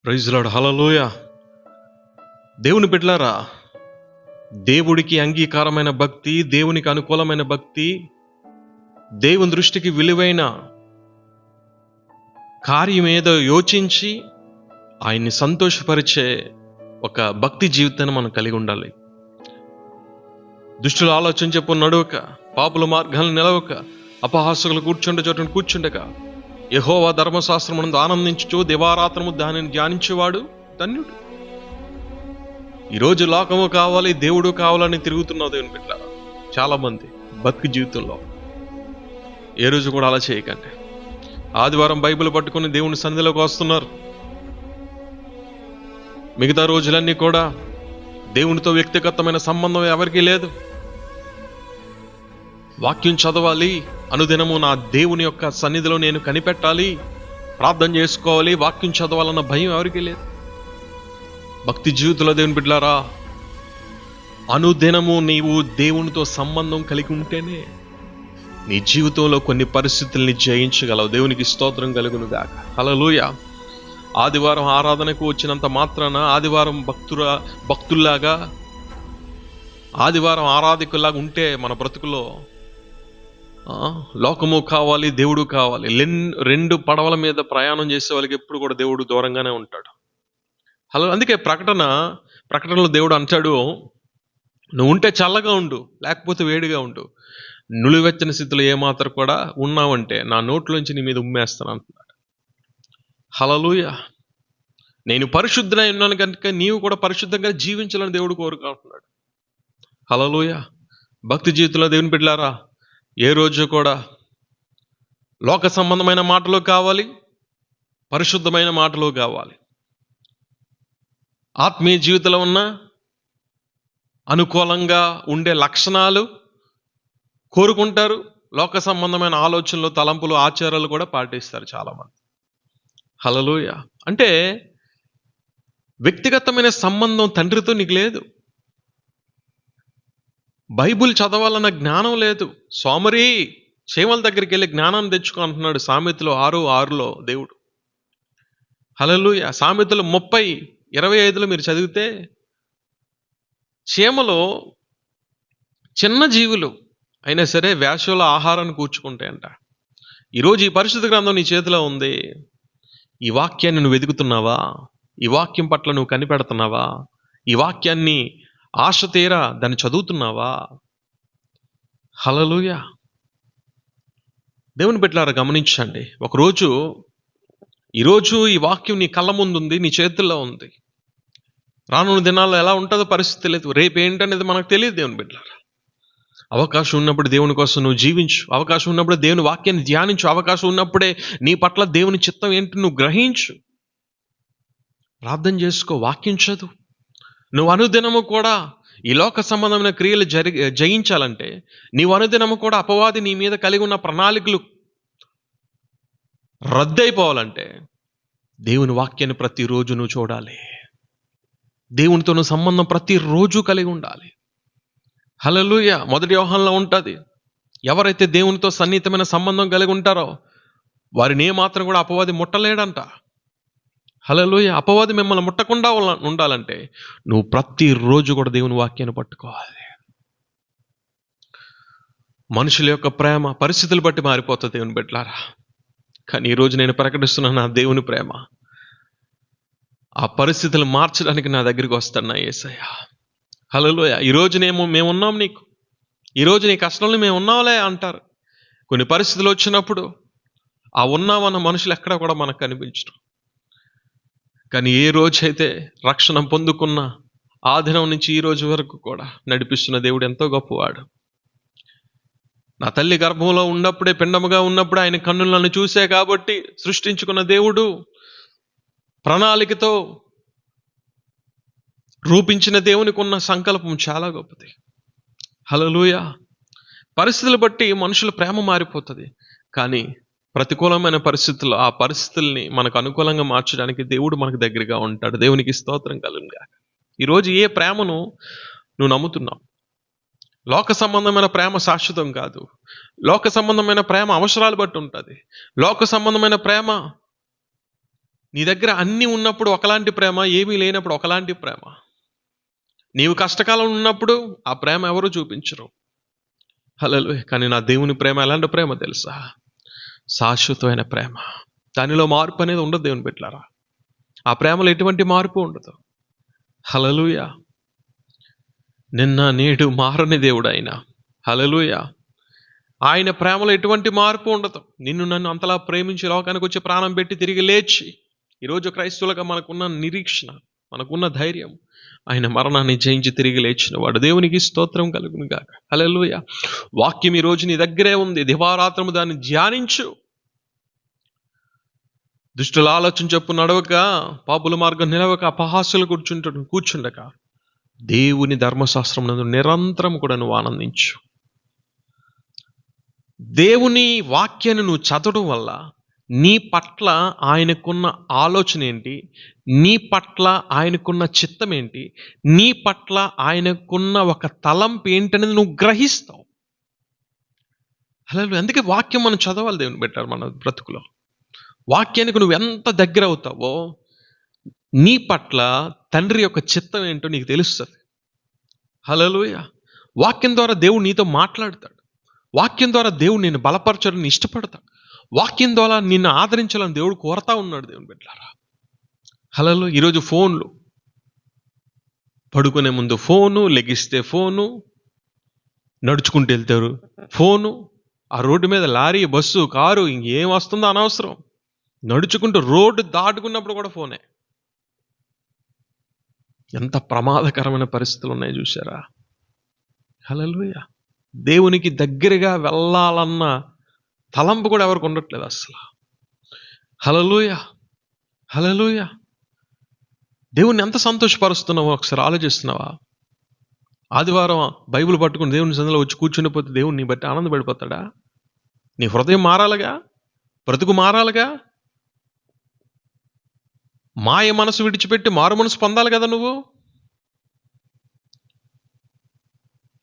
Praise lord. హల్లెలూయా. దేవుని బిడ్డలారా, దేవుడికి అంగీకారమైన భక్తి, దేవునికి అనుకూలమైన భక్తి, దేవుని దృష్టికి విలువైన కార్యం ఏదో యోచించి ఆయన్ని సంతోషపరిచే ఒక భక్తి జీవితాన్ని మనం కలిగి ఉండాలి. దుష్టుల ఆలోచన చెప్పు నడవక, పాపుల మార్గాలను నిలవక, అపహాసకులు కూర్చుండే చోటును కూర్చుండక, యెహోవా ధర్మశాస్త్రమునందు ఆనందించుచు దివారాత్రము దానిని ధ్యానించేవాడు ధన్యుడు. ఈరోజు లోకము కావాలి, దేవుడు కావాలని తిరుగుతున్నావు దేవుని బిడ్డ చాలా మంది బతుకు జీవితంలో. ఏ రోజు కూడా అలా చేయకండి. ఆదివారం బైబిల్ పట్టుకుని దేవుని సన్నిధిలోకి వస్తున్నారు. మిగతా రోజులన్నీ కూడా దేవునితో వ్యక్తిగతమైన సంబంధం ఎవరికీ లేదు. వాక్యం చదవాలి, అనుదినము నా దేవుని యొక్క సన్నిధిలో నేను కనిపెట్టాలి, ప్రార్థన చేసుకోవాలి, వాక్యం చదవాలన్న భయం ఎవరికీ లేదు. భక్తి జీవితంలో దేవుని బిడ్డలారా, అనుదినము నీవు దేవునితో సంబంధం కలిగి ఉంటేనే నీ జీవితంలో కొన్ని పరిస్థితుల్ని జయించగలవు. దేవునికి స్తోత్రం కలుగును గాక. హల్లెలూయా. ఆదివారం ఆరాధనకు వచ్చినంత మాత్రాన ఆదివారం భక్తుల్లాగా ఆదివారం ఆరాధకుల్లాగా ఉంటే మన బ్రతుకులో లోకము కావాలి, దేవుడు కావాలి. రెండు పడవల మీద ప్రయాణం చేసే వాళ్ళకి ఎప్పుడు కూడా దేవుడు దూరంగానే ఉంటాడు. హలో, అందుకే ప్రకటనలో దేవుడు అంటాడు, నువ్వు ఉంటే చల్లగా ఉండు, లేకపోతే వేడిగా ఉండు. నులివెచ్చని స్థితిలో ఏమాత్రం కూడా ఉన్నావంటే నా నోట్లోంచి నీ మీద ఉమ్మేస్తాను అంటున్నాడు. హల్లెలూయా. నేను పరిశుద్ధుడై ఉన్నాను కనుక నీవు కూడా పరిశుద్ధంగా జీవించాలని దేవుడు కోరుకుంటున్నాడు. హల్లెలూయా. భక్తి జీవితంలో దేవుని బిడ్డలారా, ఏ రోజు కూడా లోక సంబంధమైన మాటలు కావాలి, పరిశుద్ధమైన మాటలు కావాలి. ఆత్మీయ జీవితంలో ఉన్న అనుకూలంగా ఉండే లక్షణాలు కోరుకుంటారు. లోక సంబంధమైన ఆలోచనలు, తలంపులు, ఆచారాలు కూడా పాటిస్తారు చాలామంది. హల్లెలూయా. అంటే వ్యక్తిగతమైన సంబంధం తండ్రితో నీకు లేదు. బైబుల్ చదవాలన్న జ్ఞానం లేదు. సోమరి చేమల దగ్గరికి వెళ్ళి జ్ఞానాన్ని తెచ్చుకో అంటున్నాడు సామెతలు 6:6 దేవుడు. హల్లెలూయా. సామెతలు 30:25 మీరు చదివితే చీమలో చిన్న జీవులు అయినా సరే వేసవిలో ఆహారాన్ని కూర్చుకుంటాయంట. ఈరోజు ఈ పరిశుద్ధ గ్రంథం నీ చేతిలో ఉంది. ఈ వాక్యాన్ని నువ్వు వెతుకుతున్నావా? ఈ వాక్యం పట్ల నువ్వు కనిపెడుతున్నావా? ఈ వాక్యాన్ని ఆశ తీరా దాన్ని చదువుతున్నావా? హల్లెలూయా. దేవుని బిడ్డలారా గమనించండి. ఈరోజు ఈ వాక్యం నీ కళ్ళ ముందు ఉంది, నీ చేతుల్లో ఉంది. రానున్న దినాల్లో ఎలా ఉంటుందో పరిస్థితి లేదు. రేపు ఏంటనేది మనకు తెలియదు. దేవుని బిడ్డలారా, అవకాశం ఉన్నప్పుడు దేవుని కోసం నువ్వు జీవించు. అవకాశం ఉన్నప్పుడు దేవుని వాక్యాన్ని ధ్యానించు. అవకాశం ఉన్నప్పుడే నీ పట్ల దేవుని చిత్తం ఏంటి నువ్వు గ్రహించు. ప్రార్థన చేసుకో, వాక్యం చదువు. నువ్వు అనుదినము కూడా ఈ లోక సంబంధమైన క్రియలు జయించాలంటే నీవు అనుదినము కూడా అపవాది నీ మీద కలిగి ఉన్న ప్రణాళికలు రద్దయిపోవాలంటే దేవుని వాక్యాన్ని ప్రతిరోజు నువ్వు చూడాలి. దేవునితో నువ్వు సంబంధం ప్రతిరోజు కలిగి ఉండాలి. హల్లెలూయా. 1 యోహానులో ఉంటుంది, ఎవరైతే దేవునితో సన్నిహితమైన సంబంధం కలిగి ఉంటారో వారిని ఏమాత్రం కూడా అపవాది ముట్టలేడంట. హల్లెలూయా. అపవాది మిమ్మల్ని ముట్టకుండా ఉండాలంటే నువ్వు ప్రతిరోజు కూడా దేవుని వాక్యాన్ని పట్టుకోవాలి. మనుషుల యొక్క ప్రేమ పరిస్థితులు బట్టి మారిపోతుంది దేవుని బిడ్డలారా. కానీ ఈరోజు నేను ప్రకటిస్తున్నాను, నా దేవుని ప్రేమ ఆ పరిస్థితులు మార్చడానికి నా దగ్గరికి వస్తాడు నా యేసయ్య. హల్లెలూయా. ఈరోజు మేమున్నాం నీకు, ఈరోజు నీ కష్టంలో మేము ఉన్నాంలే అంటారు. కొన్ని పరిస్థితులు వచ్చినప్పుడు ఆ ఉన్నామన్న మనుషులు ఎక్కడ కూడా మనకు కనిపించరు. కానీ ఏ రోజైతే రక్షణ పొందుకున్న ఆ దినం నుంచి ఈ రోజు వరకు కూడా నడిపిస్తున్న దేవుడు ఎంతో గొప్పవాడు. నా తల్లి గర్భంలో ఉన్నప్పుడే, పిండముగా ఉన్నప్పుడే ఆయన కన్నులు నన్ను చూసే కాబట్టి సృష్టించుకున్న దేవుడు ప్రణాళికతో రూపించిన దేవునికి ఉన్న సంకల్పం చాలా గొప్పది. హల్లెలూయా. పరిస్థితులు బట్టి మనుషుల ప్రేమ మారిపోతుంది. కానీ ప్రతికూలమైన పరిస్థితుల్లో ఆ పరిస్థితుల్ని మనకు అనుకూలంగా మార్చడానికి దేవుడు మనకు దగ్గరగా ఉంటాడు. దేవునికి స్తోత్రం కలుగునుగా. ఈరోజు ఏ ప్రేమను నువ్వు నమ్ముతున్నావు? లోక సంబంధమైన ప్రేమ శాశ్వతం కాదు. లోక సంబంధమైన ప్రేమ అవసరాలు బట్టి ఉంటుంది. లోక సంబంధమైన ప్రేమ నీ దగ్గర అన్నీ ఉన్నప్పుడు ఒకలాంటి ప్రేమ, ఏమీ లేనప్పుడు ఒకలాంటి ప్రేమ. నీవు కష్టకాలం ఉన్నప్పుడు ఆ ప్రేమ ఎవరు చూపించరు. హల్లెలూయా. కానీ నా దేవుని ప్రేమ ఎలాంటి ప్రేమ తెలుసా? శాశ్వతమైన ప్రేమ. దానిలో మార్పు అనేది ఉండదు దేవుని బిడ్డలారా. ఆ ప్రేమలో ఎటువంటి మార్పు ఉండదు. హల్లెలూయా. నిన్న నేడు మారని దేవుడు ఆయన. హల్లెలూయా. ఆయన ప్రేమలో ఎటువంటి మార్పు ఉండదు. నిన్ను నన్ను అంతలా ప్రేమించి లోకానికి వచ్చి ప్రాణం పెట్టి తిరిగి లేచి, ఈరోజు క్రైస్తవులుగా మనకున్న నిరీక్షణ, మనకున్న ధైర్యం, ఆయన మరణాన్ని జయించి తిరిగి లేచిన వాడు. దేవునికి స్తోత్రం కలుగును గాక. హల్లెలూయా. వాక్యం ఈరోజు నీ దగ్గరే ఉంది. దివారాత్రము దాన్ని ధ్యానించు. దుష్టుల ఆలోచన చెప్పు నడవక, పాపుల మార్గం నిలవక, అపహాస్యులు కూర్చుండక దేవుని ధర్మశాస్త్రం నందు నిరంతరం కూడా నువ్వు ఆనందించు. దేవుని వాక్యాన్ని నువ్వు చదవడం వల్ల నీ పట్ల ఆయనకున్న ఆలోచన ఏంటి, నీ పట్ల ఆయనకున్న చిత్తం ఏంటి, నీ పట్ల ఆయనకున్న ఒక తలంపు ఏంటనేది నువ్వు గ్రహిస్తావు. అలా అందుకే వాక్యం మనం చదవాలి దేవుని పెట్టారు మన బ్రతుకులో. వాక్యానికి నువ్వు ఎంత దగ్గర అవుతావో నీ పట్ల తండ్రి యొక్క చిత్తం ఏంటో నీకు తెలుస్తుంది. హల్లెలూయా. వాక్యం ద్వారా దేవుడు నీతో మాట్లాడతాడు. వాక్యం ద్వారా దేవుడు నిన్ను బలపరచాలని ఇష్టపడతాడు. వాక్యం ద్వారా నిన్ను ఆదరించాలని దేవుడు కోరుతా ఉన్నాడు దేవుని బిడ్డలారా. హల్లెలూయా. ఈరోజు ఫోన్లు, పడుకునే ముందు ఫోను, లెగిస్తే ఫోను, నడుచుకుంటూ వెళ్తారు ఫోను, ఆ రోడ్డు మీద లారీ, బస్సు, కారు ఇంకేం వస్తుందో అనవసరం, నడుచుకుంటూ రోడ్డు దాటుకున్నప్పుడు కూడా ఫోనే. ఎంత ప్రమాదకరమైన పరిస్థితులు ఉన్నాయి చూసారా? హల్లెలూయా. దేవునికి దగ్గరగా వెళ్ళాలన్న తలంపు కూడా ఎవరికి ఉండట్లేదు అసలు. హల్లెలూయా. హల్లెలూయా. దేవుణ్ణి ఎంత సంతోషపరుస్తున్నావో ఒకసారి ఆలోచిస్తున్నావా? ఆదివారం బైబిల్ పట్టుకుని దేవుని సన్నిధిలో వచ్చి కూర్చుండిపోతే దేవుడు నీ బట్టి ఆనందపడిపోతాడా? నీ హృదయం మారాలిగా, బ్రతుకు మారాలిగా. మాయ మనసు విడిచిపెట్టి మారు మనసు పొందాలి కదా నువ్వు.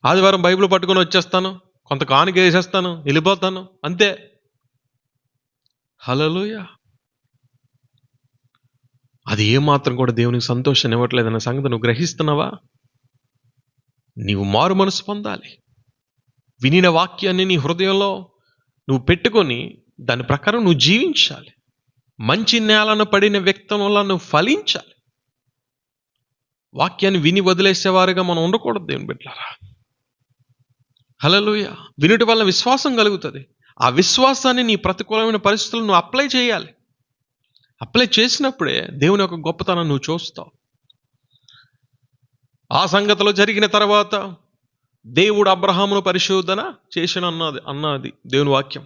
ఆదివారం బైబిల్ పట్టుకొని వచ్చేస్తాను, కొంత కానుక వేసేస్తాను, వెళ్ళిపోతాను, అంతే. హల్లెలూయా. అది ఏమాత్రం కూడా దేవునికి సంతోషాన్ని ఇవ్వట్లేదన్న సంగతి నువ్వు గ్రహిస్తున్నావా? నీవు మారు మనసు పొందాలి. వినిన వాక్యాన్ని నీ హృదయంలో నువ్వు పెట్టుకొని దాని ప్రకారం నువ్వు జీవించాలి. మంచి నేలను పడిన వ్యక్తుల నువ్వు ఫలించాలి. వాక్యాన్ని విని వదిలేసేవారుగా మనం ఉండకూడదు దేవుని బిడ్డలారా. హల్లెలూయా. వినుటి వల్ల విశ్వాసం కలుగుతుంది. ఆ విశ్వాసాన్ని నీ ప్రతికూలమైన పరిస్థితులను నువ్వు అప్లై చేయాలి. అప్లై చేసినప్పుడే దేవుని యొక్క గొప్పతనం నువ్వు చూస్తావు. ఆ సంగతిలో జరిగిన తర్వాత దేవుడు అబ్రహామును పరిశోధన చేసిన అన్నది దేవుని వాక్యం.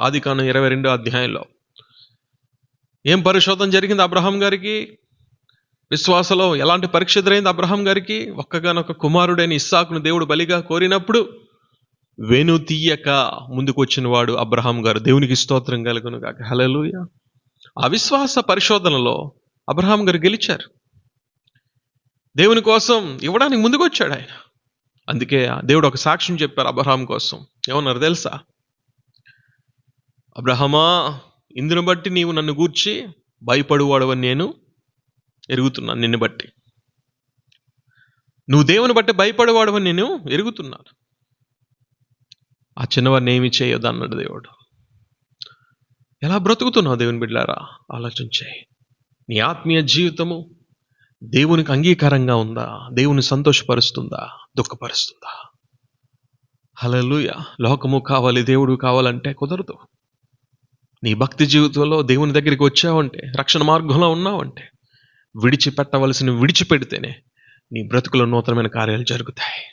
ఆదికాండం 22వ అధ్యాయంలో ఏం పరిశోధన జరిగింది అబ్రహాం గారికి? విశ్వాసలో ఎలాంటి పరీక్ష ఎదురైంది అబ్రహాం గారికి? ఒక్కగానొక్క కుమారుడైన ఇస్సాకును దేవుడు బలిగా కోరినప్పుడు వెను తీయక ముందుకు వచ్చిన వాడు అబ్రహాం గారు. దేవునికి స్తోత్రం కలుగును గాక. హల్లెలూయా. ఆ విశ్వాస పరిశోధనలో అబ్రహాం గారు గెలిచారు. దేవుని కోసం ఇవ్వడానికి ముందుకు వచ్చాడు ఆయన. అందుకే దేవుడు ఒక సాక్ష్యం చెప్పారు అబ్రహాం కోసం. ఏమన్నారు తెలుసా? అబ్రహమా, ఇందును బట్టి నీవు నన్ను గూర్చి భయపడువాడవని నేను ఎరుగుతున్నాను. నిన్ను బట్టి, నువ్వు దేవుని బట్టి భయపడేవాడవని నేను ఎరుగుతున్నాను. ఆ చిన్నవాడిని ఏమి చేయొద్దు అన్నాడు దేవుడు. ఎలా బ్రతుకుతున్నావు దేవుని బిడ్డలారా? ఆలోచించే. నీ ఆత్మీయ జీవితము దేవునికి అంగీకారంగా ఉందా? దేవుని సంతోషపరుస్తుందా? దుఃఖపరుస్తుందా? హల్లెలూయా. లోకము కావాలి, దేవుడు కావాలంటే కుదరదు. నీ భక్తి జీవితంలో దేవుని దగ్గరికి వచ్చావంటే, రక్షణ మార్గంలో ఉన్నావంటే, విడిచిపెట్టవలసిన విడిచిపెడితేనే నీ బ్రతుకులో నూతనమైన కార్యాలు జరుగుతాయి.